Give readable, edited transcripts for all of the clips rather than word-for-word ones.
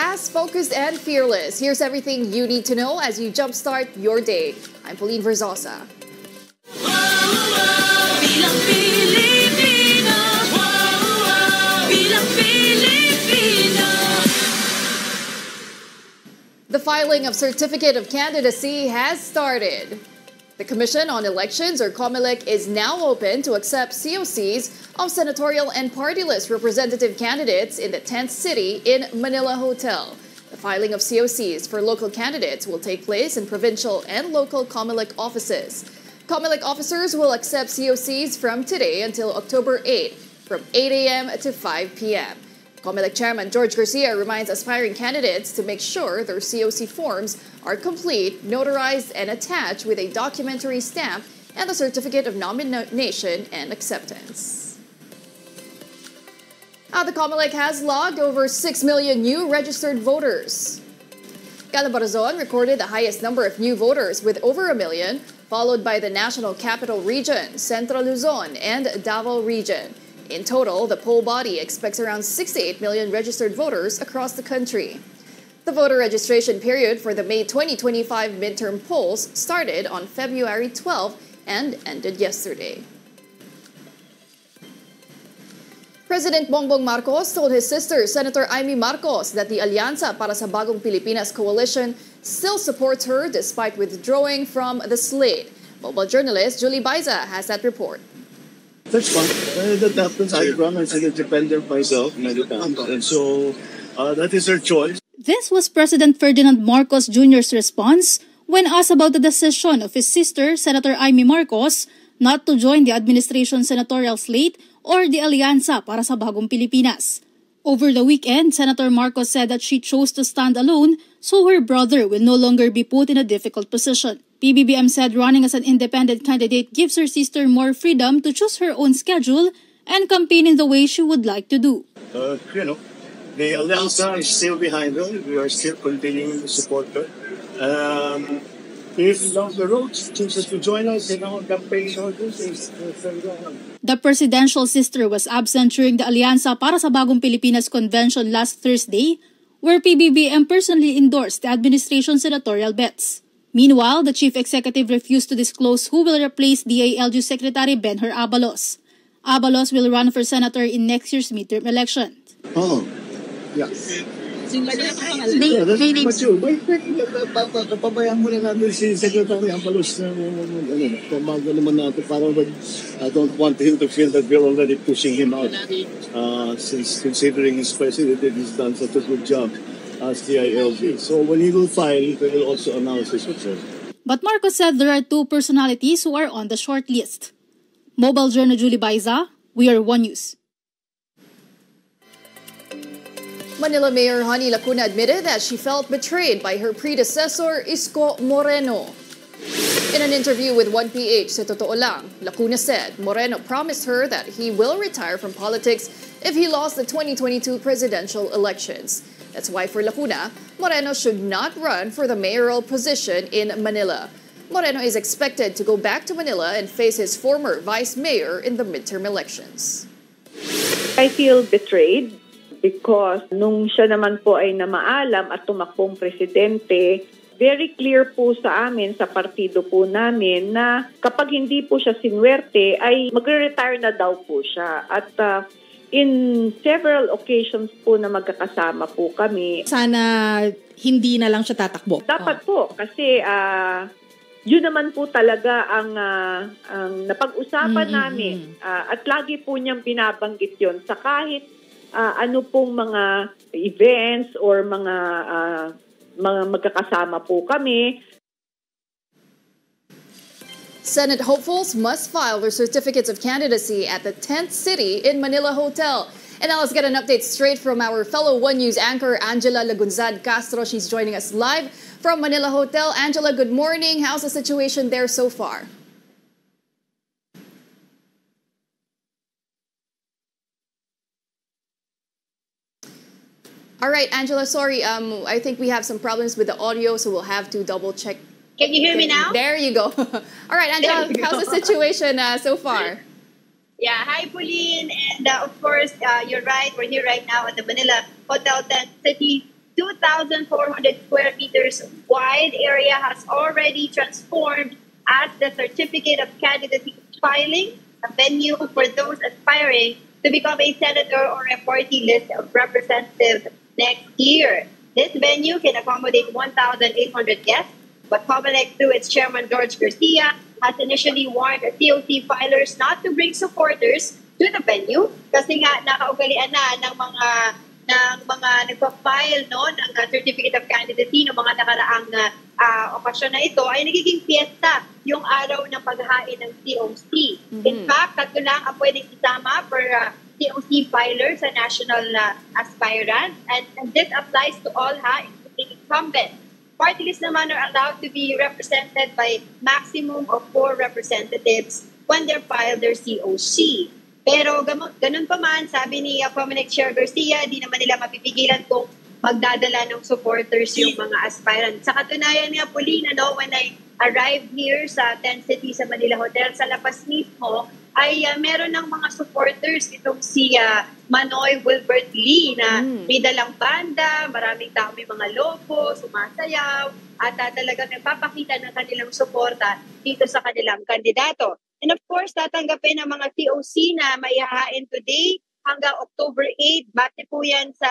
fast, focused, and fearless. Here's everything you need to know as you jumpstart your day. I'm Pauline Verzosa. The filing of Certificate of Candidacy has started. The Commission on Elections, or COMELEC, is now open to accept COCs of senatorial and party list representative candidates in the 10th city in Manila Hotel. The filing of COCs for local candidates will take place in provincial and local COMELEC offices. COMELEC officers will accept COCs from today until October 8, from 8 a.m. to 5 p.m. COMELEC Chairman George Garcia reminds aspiring candidates to make sure their COC forms are complete, notarized, and attached with a documentary stamp and the Certificate of Nomination and Acceptance. The COMELEC has logged over 6 million new registered voters. Calabarzon recorded the highest number of new voters with over 1 million, followed by the National Capital Region, Central Luzon, and Davao Region. In total, the poll body expects around 68 million registered voters across the country. The voter registration period for the May 2025 midterm polls started on February 12 and ended yesterday. President Bongbong Marcos told his sister, Senator Imee Marcos, that the Alianza para sa Bagong Pilipinas coalition still supports her despite withdrawing from the slate. Mobile journalist Julie Baiza has that report. That's fine. That happens. I run as a defender myself, and so that is her choice. This was President Ferdinand Marcos Jr.'s response when asked about the decision of his sister, Senator Imee Marcos, not to join the administration's senatorial slate or the Alianza para sa Bagong Pilipinas. Over the weekend, Senator Marcos said that she chose to stand alone so her brother will no longer be put in a difficult position. PBBM said running as an independent candidate gives her sister more freedom to choose her own schedule and campaign in the way she would like to do. The Alianza is still behind her. We are still continuing to support her. If down the road she chooses to join us in our campaign, the presidential sister was absent during the Alianza para sa Bagong Pilipinas convention last Thursday, where PBBM personally endorsed the administration's senatorial bets. Meanwhile, the chief executive refused to disclose who will replace DILG Secretary Benher Abalos. Abalos will run for senator in next year's midterm election. Oh, yeah. Yeah, that's mature. Pabayaan mo na natin si Secretary Abalos na tumago naman natin para I don't want him to feel that we're already pushing him out. Since considering his president, he's done such a good job as DILG. So when he will file, we will also announce his return. But Marcos said there are two personalities who are on the short list. Mobile Journal Julie Baiza, we are One News. Manila Mayor Honey Lacuna admitted that she felt betrayed by her predecessor, Isko Moreno. In an interview with 1PH sa Totoo Lang, Lacuna said Moreno promised her that he will retire from politics if he lost the 2022 presidential elections. That's why for Lacuna, Moreno should not run for the mayoral position in Manila. Moreno is expected to go back to Manila and face his former vice mayor in the midterm elections. I feel betrayed because nung siya naman po ay namaalam at tumakbong presidente, very clear po sa amin, sa partido po namin, na kapag hindi po siya sinwerte, ay magre-retire na daw po siya. At in several occasions po na magkakasama po kami. Sana hindi na lang siya tatakbo. Dapat po, kasi yun naman po talaga ang napag-usapan namin. At lagi po niyang binabanggit yun sa kahit ano pong mga events or mga magkakasama po kami. Senate hopefuls must file their certificates of candidacy at the 10th city in Manila Hotel. And now let's get an update straight from our fellow One News anchor, Angela Lagunzad Castro. She's joining us live from Manila Hotel. Angela, good morning. How's the situation there so far? All right, Angela, sorry. I think we have some problems with the audio, so we'll have to double check. Can you hear me now? There you go. All right, Angela, how's the situation so far? Yeah, hi, Pauline. And of course, you're right. We're here right now at the Manila Hotel 10th City 2,400 square meters wide area has already transformed as the certificate of candidacy filing, a venue for those aspiring to become a senator or a party list of representatives next year. This venue can accommodate 1,800 guests, but COMELEC, through its chairman George Garcia, has initially warned COC filers not to bring supporters to the venue kasi nga nakaugalian na ng mga nagpa-file ng certificate of candidacy ng mga nakaraang okasyon na ito ay nagiging fiesta yung araw ng paghahain ng COC. In fact, tatlo lang ang pwedeng isama per COC filer sa national aspirant, and this applies to all including incumbents. Party lists naman are allowed to be represented by maximum of 4 representatives when they file their COC. Pero ganun pa man, sabi ni COMELEC Chair Garcia, di naman nila mapipigilan kung magdadala ng supporters yung mga aspirants. Sa katunayan nga, Pauline, when I arrived here sa Tent City sa Manila Hotel, sa labas mismo, ay meron ng mga supporters itong si Manoy Wilbert Lee na may dalang banda, maraming tao, may mga logo, sumasayaw, at talagang nagpapakita ng kanilang suporta dito sa kanilang kandidato. And of course, tatanggapin ng mga COC na maihahain today hanggang October 8. Base po yan sa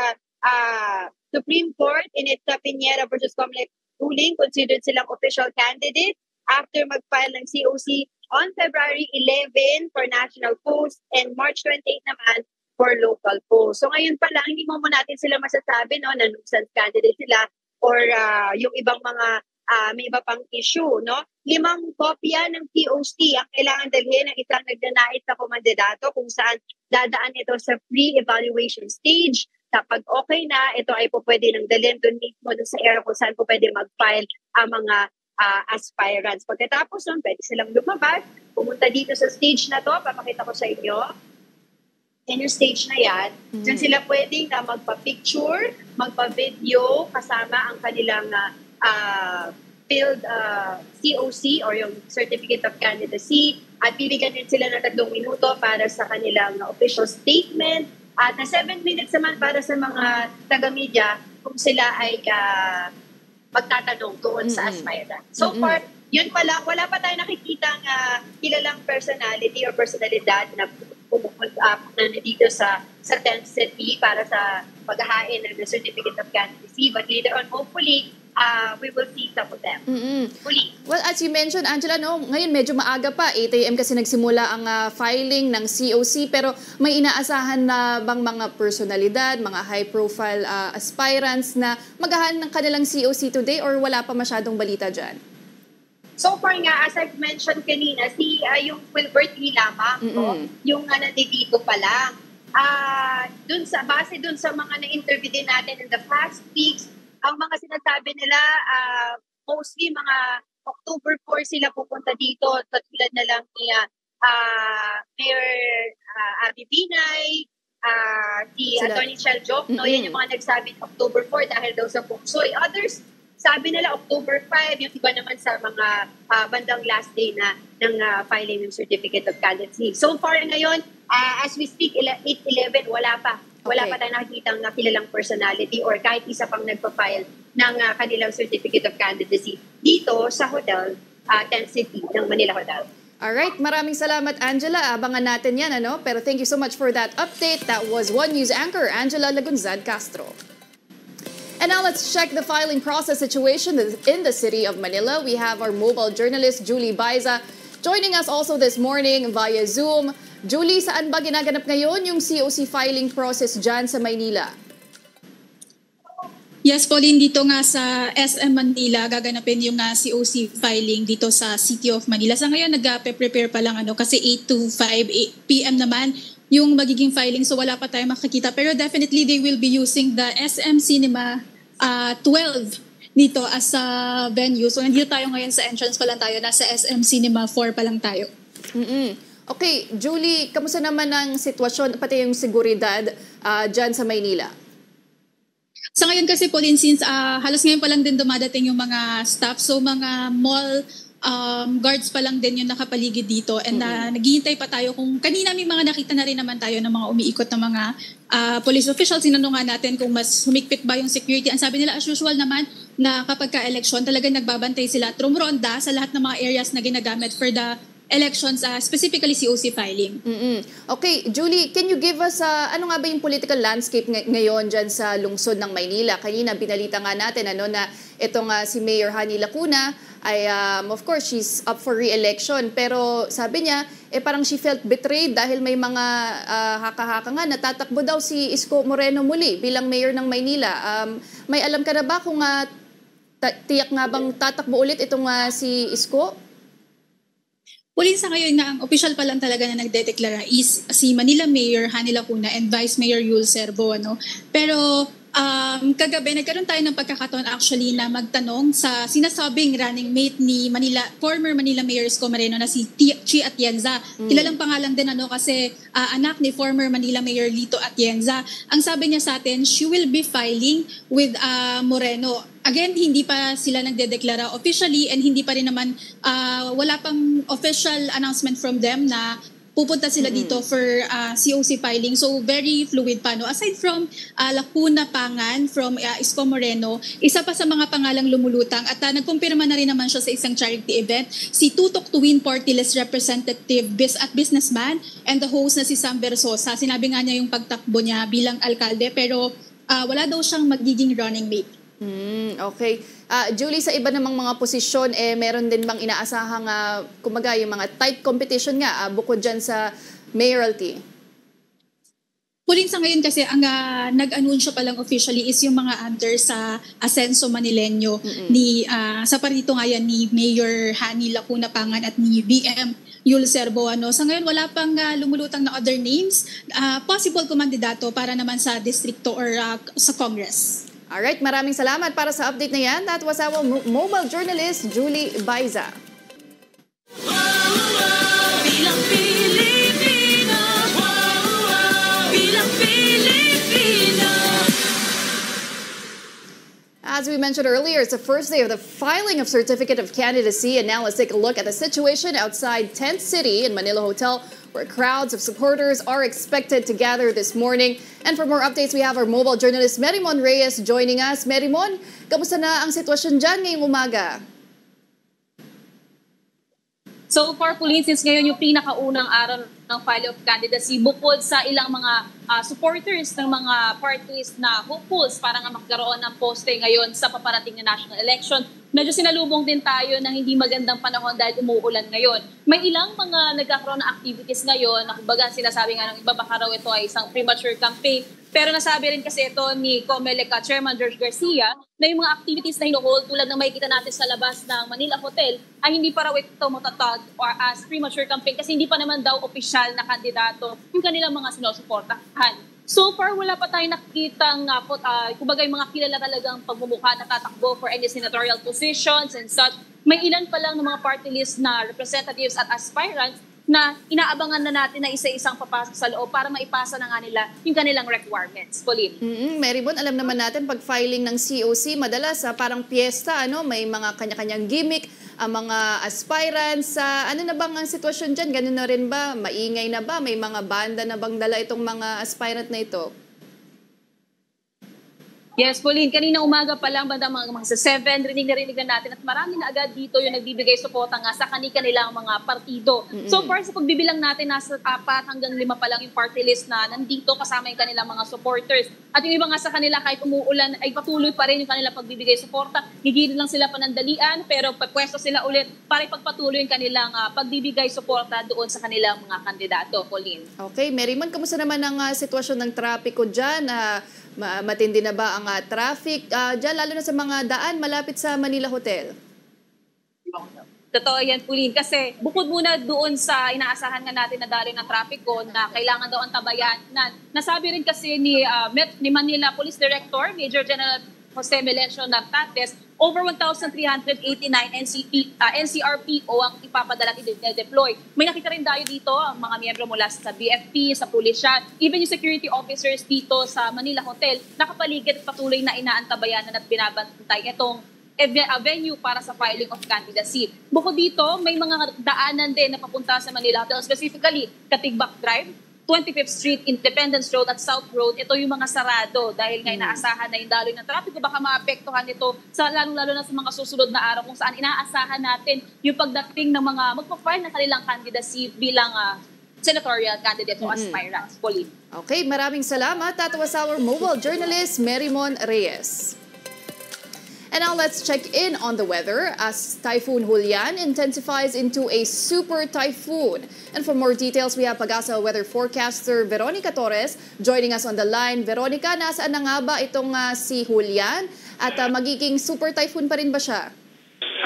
Supreme Court in its Pineda versus COMELEC ruling, considered silang official candidate after mag-file ng COC on February 11 for national post and March 28 naman for local post. So ngayon pa lang, hindi mo natin sila masasabi na nuisance candidate sila or yung ibang mga may iba pang issue. 5 kopya ng POC ang kailangan dalhin ng isang nagnanais na kumandidato kung saan dadaan ito sa pre-evaluation stage. Kapag okay na, ito ay po pwede nang dalhin doon mismo doon sa area kung saan po pwede mag-file ang mga aspirants. Pagkatapos nun, pwede silang lumabas, pumunta dito sa stage na to, papakita ko sa inyo. And yung stage na yan, dyan sila pwedeng magpa-picture, magpa-video, kasama ang kanilang filled COC or yung Certificate of Candidacy, at bibigyan din sila ng 3 minuto para sa kanilang official statement, at na 7 minutes naman para sa mga taga-media kung sila ay magtatanong doon sa aspirant. So far, yun pala, wala pa tayo nakikita kilalang personality or personalidad na pumupunta dito sa Tent City para sa paghahain ng Certificate of Candidacy. But later on, hopefully, we will see some of them. Hopefully. Well, as you mentioned, Angela, ngayon medyo maaga pa. 8 a.m. kasi nagsimula ang filing ng COC. Pero may inaasahan na bang mga personalidad, mga high-profile aspirants na maghahain ng kanilang COC today or wala pa masyadong balita dyan? So far nga, as I've mentioned kanina, yung Wilbert Lee lamang, yung nandito pa lang. Base dun sa mga na-interview din natin in the past weeks, ang mga sinasabi nila, mostly mga October 4 sila pupunta dito, katulad na lang ni Mayor Abby Binay, si Attorney Chel Jokno, yan yung mga nagsabi October 4 dahil daw sa Puksoy. Others, sabi nila October 5, yung iba naman sa mga bandang last day ng filing ng Certificate of Candidacy. So far ngayon, as we speak, 8-11, wala pa tayong nakikitang kilalang personality or kahit isa pang nagpa-file ng kanilang Certificate of Candidacy dito sa hotel, Tent City ng Manila Hotel. Alright, maraming salamat, Angela. Abangan natin yan, Pero thank you so much for that update. That was One News anchor, Angela Lagunzad Castro. And now let's check the filing process situation in the city of Manila. We have our mobile journalist, Julie Baiza, joining us also this morning via Zoom. Julie, saan ba ginaganap ngayon yung COC filing process dyan sa Maynila? Yes, Pauline, dito nga sa SM Manila, gaganapin yung COC filing dito sa City of Manila. Sa ngayon, nag-prepare pa lang kasi 8 to 5 p.m. naman yung magiging filing, so wala pa tayong makikita. Pero definitely, they will be using the SM Cinema 12 dito as a venue. So, nandito tayo ngayon sa entrance pa lang tayo. Nasa SM Cinema 4 pa lang tayo. Okay, Julie, kamusta naman ang sitwasyon, pati yung seguridad dyan sa Maynila? Sa ngayon kasi, Pauline, since halos ngayon pa lang din dumadating yung mga staff, so mga mall guards pa lang din yung nakapaligid dito and naghihintay pa tayo kung kanina may mga nakita na rin naman tayo ng mga umiikot na mga police officials. Sinanong nga natin kung mas humigpit ba yung security. Ang sabi nila as usual naman na kapag ka-election talagang nagbabantay sila at rumronda sa lahat ng mga areas na ginagamit for the elections, specifically COC filing. Okay, Julie, can you give us ano nga ba yung political landscape ngayon dyan sa lungsod ng Maynila? Kanina binalita nga natin na itong si Mayor Hani Lacuna ay of course she's up for re-election, pero sabi niya parang she felt betrayed dahil may mga haka-haka nga natatakbo daw si Isko Moreno muli bilang mayor ng Maynila. May alam ka na ba kung tiyak nga bang tatakbo ulit itong si Isko? Sa ngayon na ang official pa lang talaga na nagdedeklara is si Manila Mayor Hani Lacuna and Vice Mayor Yul Serbo. Pero kagabi nagkaroon tayo ng pagkakataon actually na magtanong sa sinasabing running mate ni former Manila Mayor Isko Moreno na si Chi Atienza. Kilalang pangalan din kasi anak ni former Manila Mayor Lito Atienza. Ang sabi niya sa atin, she will be filing with Moreno. Again, hindi pa sila nagdedeklara officially and hindi pa rin naman wala pang official announcement from them na pupunta sila dito for COC filing. So, very fluid pa. Aside from Lacuna Pangan, from Isko Moreno, isa pa sa mga pangalang lumulutang at nagkumpirma na rin naman siya sa isang charity event, si Tutok Tuwin Party List Representative at businessman and the host na si Sam Versosa. Sinabi nga niya yung pagtakbo niya bilang alkalde pero wala daw siyang magiging running mate. Okay. Julie, sa iba namang mga posisyon, meron din bang inaasahang, kumaga yung mga tight competition nga, bukod dyan sa mayoralty? Sa ngayon kasi, ang nag-anunsyo pa lang officially is yung mga under sa Asenso Manileño sa parito nga yan ni Mayor Hani Lacuna Pangan at ni BM Yul Serbo. Sa ngayon, wala pang lumulutang na other names. Possible kumandidato para naman sa distrito or sa Congress. Alright, maraming salamat para sa update na yan. That was our mobile journalist, Julie Baiza. Bilang Pilipina, bilang Pilipina. As we mentioned earlier, it's the first day of the filing of Certificate of Candidacy, and now let's take a look at the situation outside Tent City in Manila Hotel, where crowds of supporters are expected to gather this morning. And for more updates, we have our mobile journalist Merimon Reyes joining us. Merimon, kamusta na ang sitwasyon dyan ngayong umaga? So far, Pauline, since ngayon yung pinakaunang araw ng file of candidacy, bukod sa ilang mga supporters ng mga parties na hopefuls para nga magkaroon ng poste ngayon sa paparating na national election, medyo sinalubong din tayo ng hindi magandang panahon dahil umuulan ngayon. May ilang mga nagkakaroon ng activities ngayon na kumbaga sinasabi nga ng iba baka raw ito ay isang premature campaign. Pero nasabi rin kasi ito ni COMELEC Chairman George Garcia na yung mga activities na hinuhold tulad ng makikita natin sa labas ng Manila Hotel ay hindi pa raw ito matatag or as premature campaign kasi hindi pa naman daw opisyal na kandidato yung kanilang mga sinusuportahan. So far, wala pa tayong nakikitang kumbaga yung mga kilala talagang pagmumukha na tatakbo for any senatorial positions and such. May ilan pa lang ng mga party list na representatives at aspirants na inaabangan na natin na isa-isang papasok sa loob para maipasa na nga nila yung kanilang requirements. Pauline. Maribon, alam naman natin pag filing ng COC, madalas parang piyesta, may mga kanya-kanyang gimmick, ang mga aspirants. Ano na bang ang sitwasyon dyan? Ganun na rin ba? Maingay na ba? May mga banda na bang dala itong mga aspirant na ito? Yes, Pauline, kanina umaga pa lang, banda mga sa 7, rinig na natin at marami na agad dito yung nagbibigay suporta nga sa kanilang mga partido. So far, sa pagbibilang natin, nasa 4 hanggang 5 pa lang yung party list na nandito kasama yung kanilang mga supporters. At yung iba nga sa kanila, kahit umuulan, ay patuloy pa rin yung kanilang pagbibigay suporta. Gigilid lang sila panandalian, pero pagpwesto sila ulit para ipagpatuloy yung kanilang pagbibigay suporta doon sa kanilang mga kandidato, Pauline. Okay, Merimon, kamusta naman ang sitwasyon ng trapiko dyan? Matindi na ba ang traffic dyan, lalo na sa mga daan malapit sa Manila Hotel? Totoo yan, Pauline. Kasi bukod muna doon sa inaasahan nga natin na daloy ng trapiko na kailangan daw antabayan, nasabi rin kasi ni Manila Police Director, Major General Jose Melencio Nartates, over 1,389 NCRPO ang ipapadala at i-deploy. May nakita rin tayo dito ang mga miyembro mula sa BFP, sa pulisya, even yung security officers dito sa Manila Hotel, nakapaligid at patuloy na inaantabayanan at binabantay itong venue para sa filing of candidacy. Bukod dito, may mga daanan din na papunta sa Manila Hotel, specifically Katigbak Drive, 25th Street, Independence Road at South Road. Ito yung mga sarado dahil nga inaasahan na yung daloy ng trapiko. Baka maapektuhan ito sa lalong-lalo na sa mga susunod na araw kung saan inaasahan natin yung pagdating ng mga magpa-file ng kanilang candidacy bilang senatorial candidate o aspirants. Pauline. Okay, maraming salamat. That was our mobile journalist, Merimon Reyes. And now let's check in on the weather as Typhoon Julian intensifies into a super typhoon. And for more details, we have Pag-asa weather forecaster Veronica Torres joining us on the line. Veronica, nasaan na nga ba itong si Julian? At magiging super typhoon pa rin ba siya?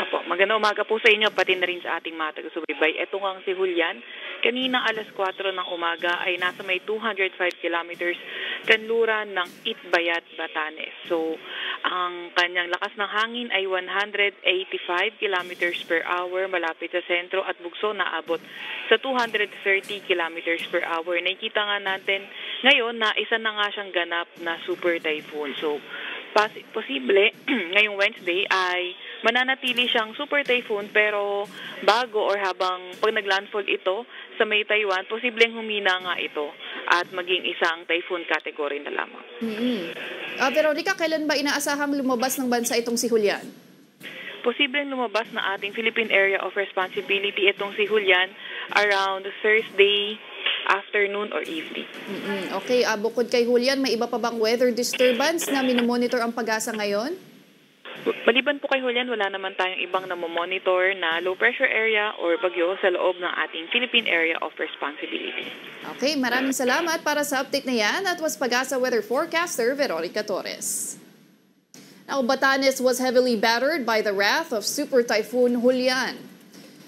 Opo, magandang umaga po sa inyo, pati na rin sa ating mga taga-subaybay. Ito nga si Julian, kanina alas 4 ng umaga ay nasa may 205 kilometers kanluran ng Itbayat, Batanes. So, ang kanyang lakas ng hangin ay 185 kilometers per hour malapit sa sentro at bugso naabot sa 230 kilometers per hour. Nakikita nga natin ngayon na isa na nga siyang ganap na super typhoon. So, posible ngayong Wednesday ay mananatili siyang super typhoon pero bago or habang pag naglandfall ito sa may Taiwan, posibleng humina nga ito at maging isang typhoon category na lamang. Veronica, kailan ba inaasahang lumabas ng bansa itong si Julian? Posibleng lumabas na ating Philippine Area of Responsibility itong si Julian around Thursday afternoon or evening. Okay, bukod kay Julian, may iba pa bang weather disturbance na minomonitor ang Pag-asa ngayon? Maliban po kay Julian, wala naman tayong ibang namomonitor na low pressure area or bagyo sa loob ng ating Philippine Area of Responsibility. Okay, maraming salamat para sa update na yan. That was Pag-asa weather forecaster Veronica Torres. Now, Batanes was heavily battered by the wrath of Super Typhoon Julian.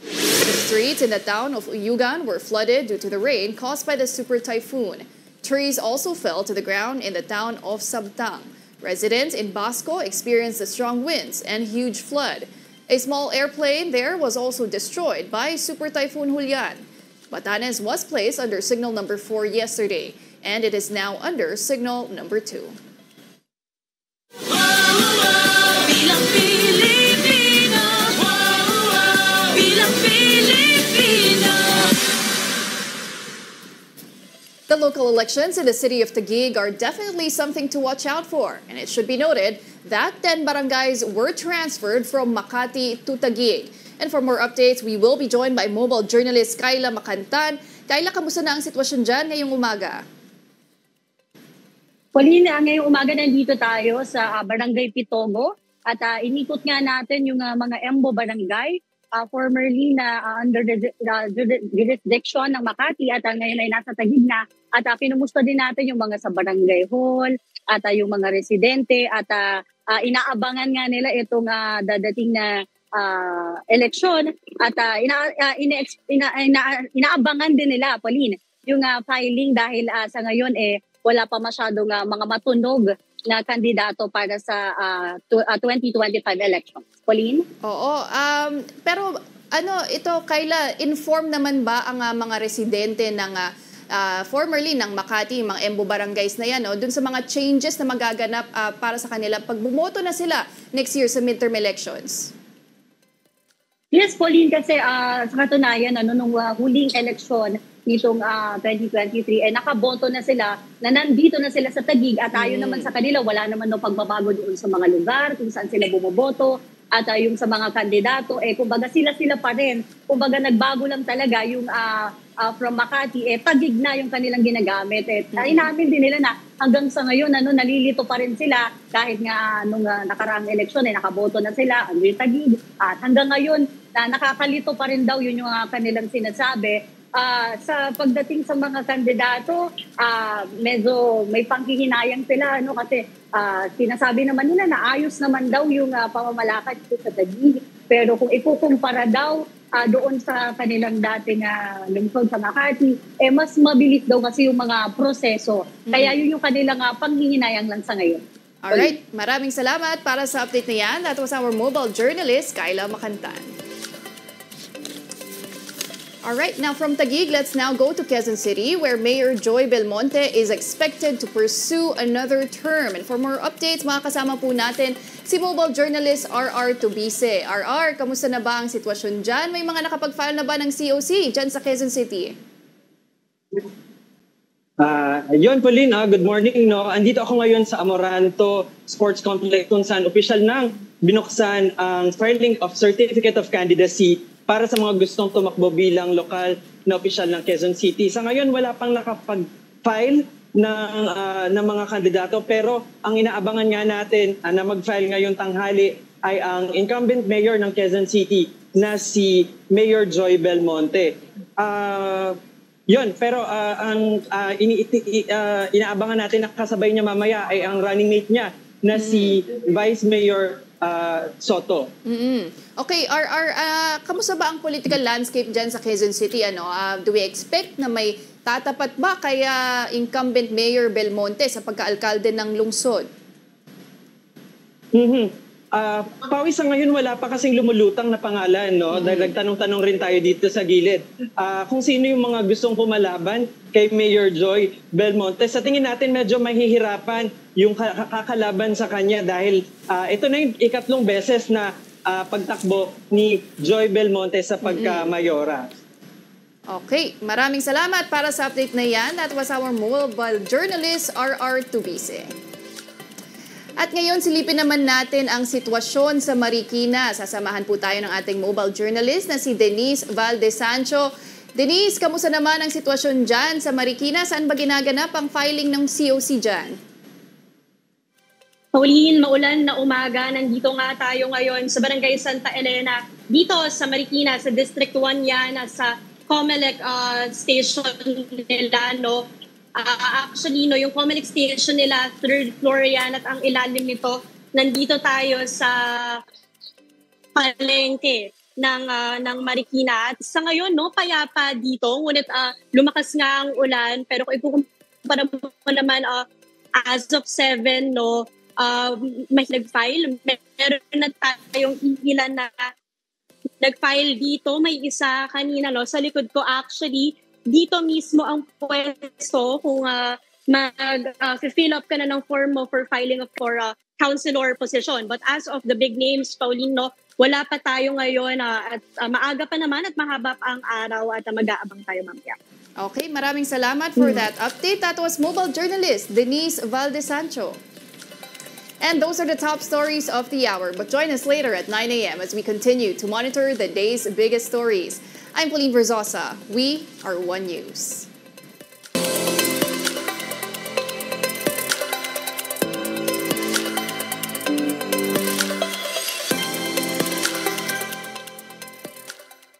The streets in the town of Uyugan were flooded due to the rain caused by the super typhoon. Trees also fell to the ground in the town of Sabtang. Residents in Basco experienced the strong winds and huge flood. A small airplane there was also destroyed by Super Typhoon Julian. Batanes was placed under signal number 4 yesterday, and it is now under signal number 2. Bilang Pilipino, bilang Pilipino. The local elections in the city of Taguig are definitely something to watch out for, and it should be noted that 10 barangays were transferred from Makati to Taguig. And for more updates, we will be joined by mobile journalist Kayla Makantan. Kayla, kamusta na ang sitwasyon dyan ngayong umaga? Pauline, ngayong umaga nandito tayo sa Barangay Pitogo at inikot nga natin yung mga Embo Barangay, formerly na under the jurisdiction ng Makati at ngayon ay nasa Taguig na. At pinumusta din natin yung mga sa Barangay Hall at yung mga residente at inaabangan nga nila itong dadating na eleksyon at inaabangan din nila, Pauline, yung filing dahil sa ngayon wala pa masyadong mga matunog na kandidato para sa 2025 elections. Pauline? Oo. Pero ito, Kayla, inform naman ba ang mga residente ng formerly ng Makati, mga Embo Barangays na yan, dun sa mga changes na magaganap para sa kanila pag bumoto na sila next year sa midterm elections? Yes, Pauline, kasi sa katunayan, nung huling eleksyon nitong 2023, nakaboto na sila, na nandito na sila sa Taguig at ayon naman sa kanila, wala naman no pagbabago doon sa mga lugar kung saan sila bumoboto at yung sa mga kandidato, kumbaga sila pa rin. Kumbaga nagbago lang talaga yung from Makati, Taguig na yung kanilang ginagamit. Inamin din nila na hanggang sa ngayon, nalilito pa rin sila kahit nga nung nakaraang eleksyon, nakaboto na sila, ang Taguig. At hanggang ngayon, nakakalito pa rin daw yun yung kanilang sinasabi. Sa pagdating sa mga kandidato, medyo may panghihinayang sila kasi sinasabi naman nila na ayos naman daw yung pamamalakad sa Taguig. Pero kung ikukumpara daw doon sa kanilang dating lungsod sa Makati, mas mabilis daw kasi yung mga proseso. Kaya yun yung kanilang panghihinayang lang sa ngayon. Alright, maraming salamat para sa update na yan. That was our mobile journalist, Kayla Makantan. All right, now from Taguig, let's now go to Quezon City, where Mayor Joy Belmonte is expected to pursue another term. And for more updates, makakasama po natin si mobile journalist RR Tubise. RR, kamusta na ba ang sitwasyon dyan? May mga nakapag-file na ba ng COC dyan sa Quezon City? Yun, Pauline, good morning. No? Andito ako ngayon sa Amoranto Sports Complex kung saan opisyal nang binuksan ang filing of Certificate of Candidacy para sa mga gustong tumakbo bilang lokal na opisyal ng Quezon City. Sa ngayon, wala pang nakapag-file ng mga kandidato, pero ang inaabangan nga natin na mag-file ngayong tanghali ay ang incumbent mayor ng Quezon City na si Mayor Joy Belmonte. Yun, pero ang inaabangan natin na kasabay niya mamaya ay ang running mate niya na si Vice Mayor Soto. Okay, RR, kamusta ba ang political landscape dyan sa Quezon City? Do we expect na may tatapat ba kaya incumbent Mayor Belmonte sa pagkaalkalde ng lungsod? Pawis sa ngayon wala pa kasing lumulutang na pangalan, no? Dahil nagtanong-tanong rin tayo dito sa gilid. Kung sino yung mga gustong pumalaban kay Mayor Joy Belmonte. Sa tingin natin medyo mahihirapan yung kakalaban sa kanya dahil ito na yung ikatlong beses na pagtakbo ni Joy Belmonte sa pagka-mayora. Okay, maraming salamat para sa update na yan. That was our mobile journalist, RR Tubise. At ngayon, silipin naman natin ang sitwasyon sa Marikina. Sasamahan po tayo ng ating mobile journalist na si Denise Valdesancho. Denise, kamusta naman ang sitwasyon dyan sa Marikina? Saan ba ginaganap ang filing ng COC dyan? Pauline, maulan na umaga. Nandito nga tayo ngayon sa Barangay Santa Elena. Dito sa Marikina, sa District 1 yan, sa Comelec station nila, no? Actually, no, yung Comelec station nila, 3rd floor yan at ang ilalim nito, nandito tayo sa palengke ng Marikina. At sa ngayon, no, payapa dito, ngunit lumakas nga ang ulan, pero kung ikukumpara mo naman as of 7, no, may nag-file. Meron na tayong ilan na nag-file dito. May isa kanina, no, sa likod ko actually, dito mismo ang pwesto kung mag-fill up ka na ng form mo for filing for councilor position. But as of the big names, Pauline, no, wala pa tayo ngayon at maaga pa naman at mahaba pa ang araw at mag-aabang tayo mamaya. Okay, maraming salamat for that update. That was mobile journalist Denise Valdesancho. And those are the top stories of the hour. But join us later at 9 a.m. as we continue to monitor the day's biggest stories. I'm Pauline Verzosa. We are One News.